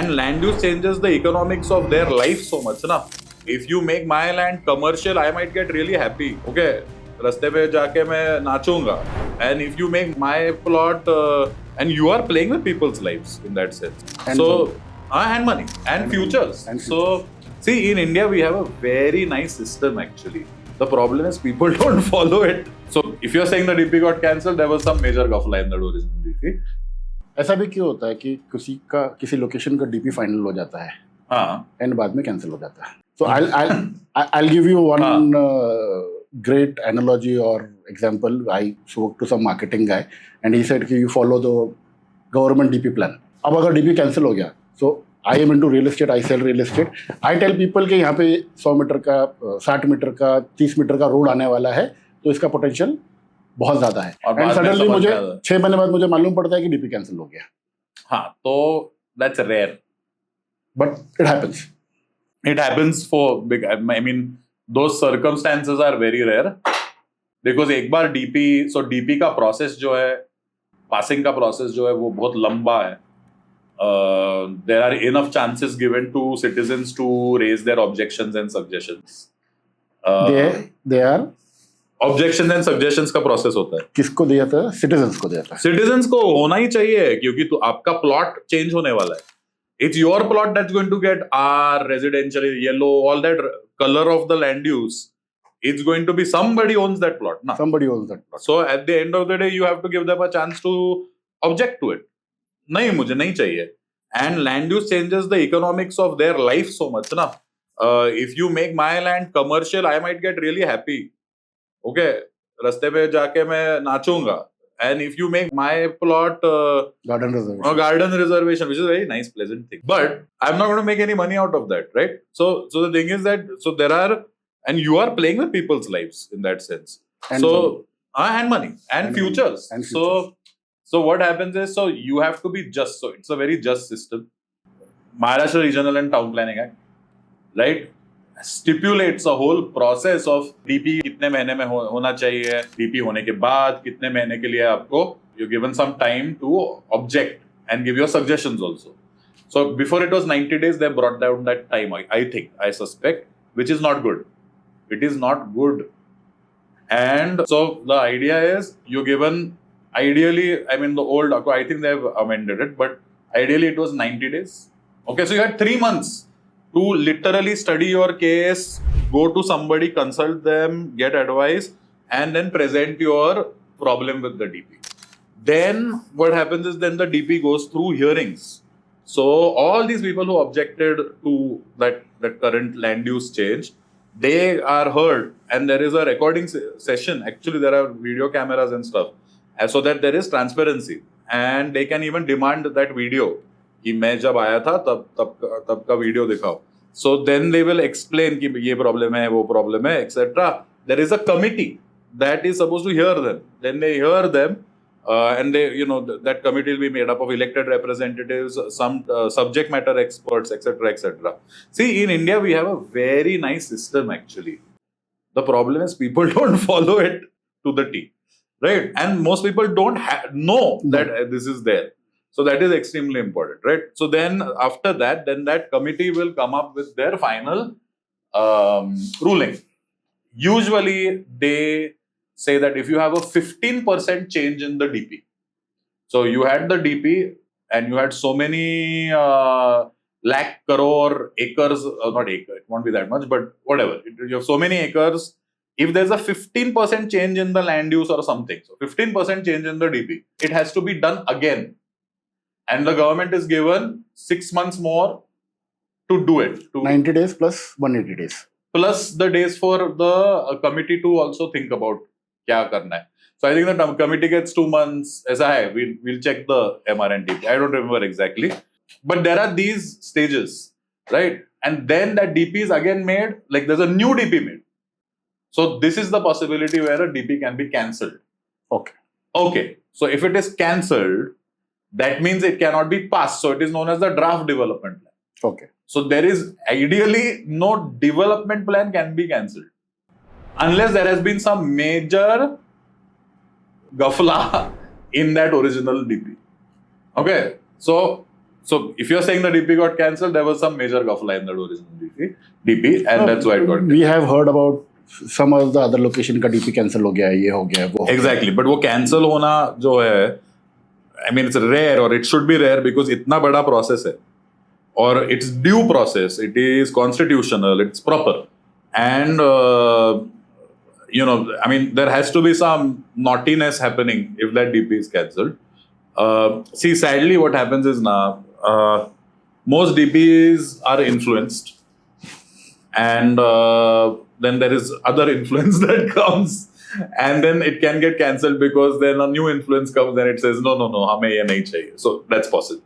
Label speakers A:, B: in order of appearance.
A: And land use changes the economics of their life so much, na. If you make my land commercial, I might get really happy. Okay, रास्ते पे जाके मैं नाचूंगा. And if you make my plot, and you are playing with people's lives in that sense.
B: And
A: money and futures. So see, in India we have a very nice system actually. The problem is people don't follow it. So if you're saying the DP got cancelled, there was some major gafla in the original DP.
B: ऐसा भी क्यों होता है कि किसी location का DP final हो जाता है,
A: हाँ,
B: एंड बाद में कैंसिल हो जाता है. So I'll give you one great analogy or example. I spoke to some marketing guy and he said कि you follow the government DP plan. अब अगर DP कैंसिल हो गया, so I am into real estate, I sell real estate. I tell people कि यहाँ पे 100 metre का, 60 metre का, 30 मीटर का रोड आने वाला है, तो इसका पोटेंशियल बहुत ज्यादा है. एंड सडनली मुझे 6 महीने बाद मुझे मालूम पड़ता है कि डीपी कैंसिल हो गया.
A: हाँ, तो that's rare.
B: But it happens.
A: It happens for big. I mean, those circumstances are very rare because एक बार DP का प्रोसेस जो है, पासिंग का प्रोसेस जो है वो बहुत लंबा है. There are enough chances given to citizens to raise their objections and suggestions.
B: They are
A: objection and suggestions का प्रोसेस होता है.
B: किसको दिया था? सिटीजंस को दिया था.
A: सिटीजंस को होना ही चाहिए क्योंकि तो आपका प्लॉट चेंज होने वाला है. It's your plot that's going to get R, residential, yellow, all that color of the land use. It's going to be somebody owns that plot. Na?
B: Somebody owns that plot.
A: So at the end of the day, you have to give them a chance to object to it. नहीं, मुझे नहीं चाहिए. And land use changes the economics of their life so much. Na? If you make my land commercial, I might get really happy. Okay, रास्ते पे जाके मैं नाचूंगा. And if you make my plot
B: garden
A: reservation, which is a very nice, pleasant thing, but I'm not going to make any money out of that, right? So the thing is that there are, and you are playing with people's lives in that sense. And money and futures. So what happens is, so you have to be just. So it's a very just system. Maharashtra Regional and Town Planning Act, right, stipulates a whole process of DP कितने महीने में होना चाहिए, DP होने के बाद कितने महीने के लिए आपको you're given some time to object and give your suggestions also. So before it was 90 days, they brought down that time, I suspect, which is not good. It is not good. And so the idea is you're given, ideally, I mean the old, I think they've amended it, but ideally it was 90 days. Okay, so you had 3 months to literally study your case, go to somebody, consult them, get advice, and then present your problem with the DP. Then what happens is then the DP goes through hearings. So all these people who objected to that current land use change, they are heard, and there is a recording session. Actually, there are video cameras and stuff, so that there is transparency, and they can even demand that video. कि मैं जब आया था तब का video दिखाओ. So then they will explain कि ये प्रॉब्लम है, वो प्रॉब्लम है, etc. There is a committee that is supposed to hear them. Then they hear them, and they, that committee will be made up of elected representatives, some subject matter experts, etc., etc. See, in India we have a very nice system actually. The problem is people don't follow it to the T, right? And most people don't know that this is there. So that is extremely important, right? So then after that, then that committee will come up with their final ruling. Usually they say that if you have a 15% change in the DP, so you had the DP and you had so many lakh crore acres, not acre, it won't be that much, but whatever, you have so many acres. If there's a 15% change in the land use or something, so 15% change in the DP, it has to be done again. And the government is given 6 months more to do it.
B: 90 days plus 180 days.
A: Plus the days for the committee to also think about क्या करना है. So I think the committee gets 2 months. ऐसा है, we'll check the MRNDP. I don't remember exactly. But there are these stages, right? And then that DP is again made, like there's a new DP made. So this is the possibility where a DP can be cancelled. Okay. So if it is cancelled, that means it cannot be passed. So it is known as the draft development plan.
B: Okay.
A: So there is ideally no development plan can be cancelled unless there has been some major gafla in that original DP. Okay. So So if you're saying the DP got cancelled, there was some major gafla in that original DP, and that's why it got
B: We have heard about some of the other location का DP cancel हो गया है, ये हो गया है, वो हो गया है.
A: Exactly, but वो cancel होना जो है, I mean it's rare or it should be rare because इतना बड़ा process है, or it's due process, it is constitutional, it's proper, and you know, I mean there has to be some naughtiness happening if that DP is cancelled. See, sadly, what happens is now most DPs are influenced, and then there is other influence that comes, and then it can get cancelled because then a new influence comes and it says no, हमें ये नहीं चाहिए. So that's possible.